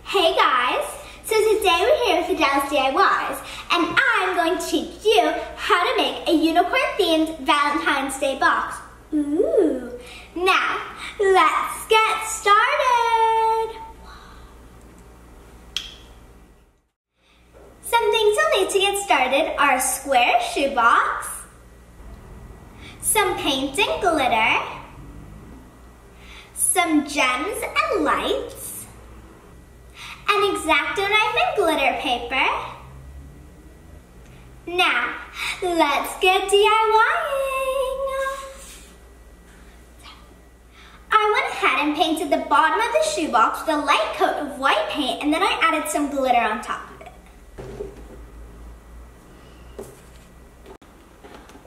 Hey guys! So today we're here with the Dallas DIYs, and I'm going to teach you how to make a unicorn themed Valentine's Day box. Ooh! Now, let's get started! Some things you'll need to get started are a square shoebox, some paint and glitter, some gems and lights, an X-Acto knife and glitter paper. Now, let's get DIYing. I went ahead and painted the bottom of the shoebox with a light coat of white paint, and then I added some glitter on top of it.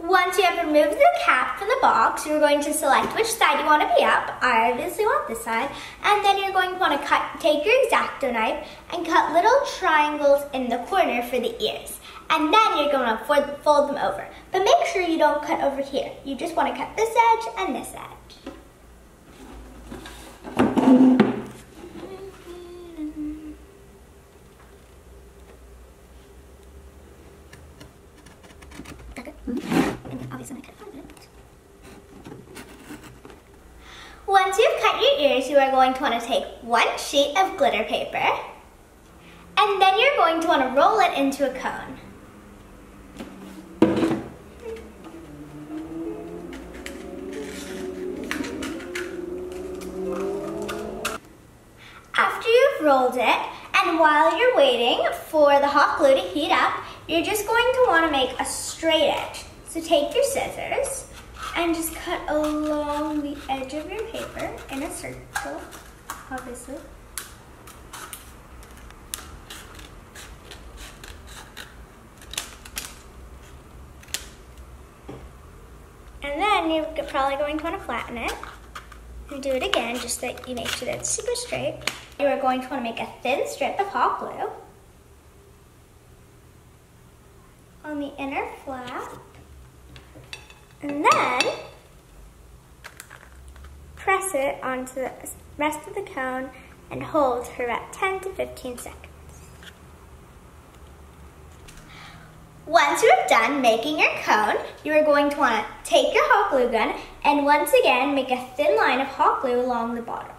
Once you have removed the cap from the box, you're going to select which side you want to be up. I obviously want this side. And then you're going to want to take your X-Acto knife and cut little triangles in the corner for the ears. And then you're going to fold them over. But make sure you don't cut over here. You just want to cut this edge and this edge. Once you've cut your ears, you are going to want to take one sheet of glitter paper, and then you're going to want to roll it into a cone. After you've rolled it, and while you're waiting for the hot glue to heat up, you're just going to want to make a straight edge. So take your scissors and just cut along the edge of your paper in a circle, obviously. And then you're probably going to want to flatten it and do it again just so that you make sure that it's super straight. You are going to want to make a thin strip of hot glue on the inner flap. And then press it onto the rest of the cone and hold for about 10 to 15 seconds. Once you are done making your cone, you are going to want to take your hot glue gun and once again make a thin line of hot glue along the bottom.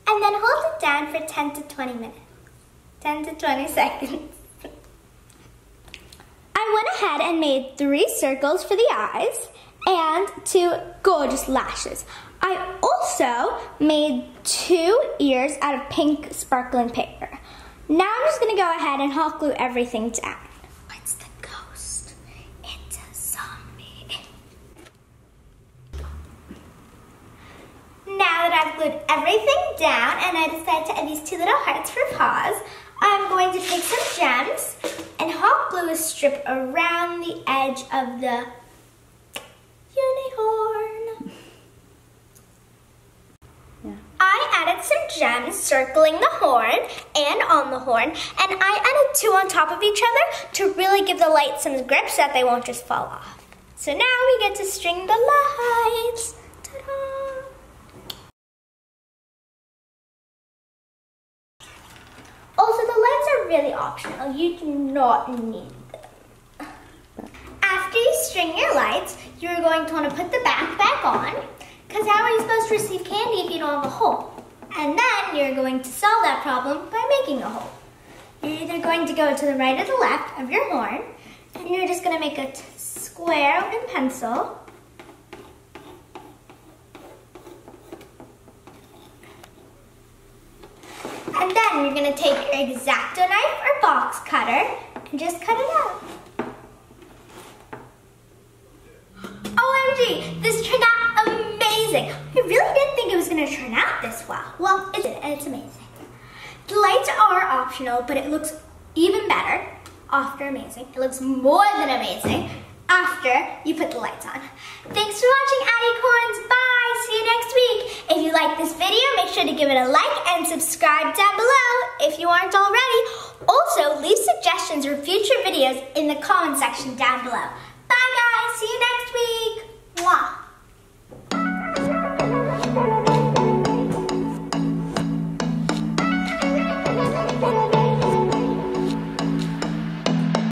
And then hold it down for 10 to 20 minutes. 10 to 20 seconds. I went ahead and made 3 circles for the eyes and 2 gorgeous lashes. I also made 2 ears out of pink sparkling paper. Now I'm just going to go ahead and hot glue everything down. What's the ghost? It's a zombie. Now that I've glued everything down and I decided to add these 2 little hearts for paws, I'm going to take some gems and hot glue a strip around the edge of the unicorn. Yeah. I added some gems circling the horn and on the horn, and I added 2 on top of each other to really give the lights some grip so that they won't just fall off. So now we get to string the lights. Ta-da! Also, the lights are really optional. You do not need them. After you string your lights, you're going to want to put the back back on, because how are you supposed to receive candy if you don't have a hole? And then you're going to solve that problem by making a hole. You're either going to go to the right or the left of your horn, and you're just going to make a square with a pencil. And then you're going to take your X-Acto knife or box cutter and just cut it out. OMG, this turned out amazing. I really didn't think it was going to turn out this well. Well, it did, and it's amazing. The lights are optional, but it looks even better after amazing. It looks more than amazing. after you put the lights on. Thanks for watching, Unicorns. Bye. See you next week. If you like this video, make sure to give it a like and subscribe down below if you aren't already. Also, leave suggestions for future videos in the comment section down below.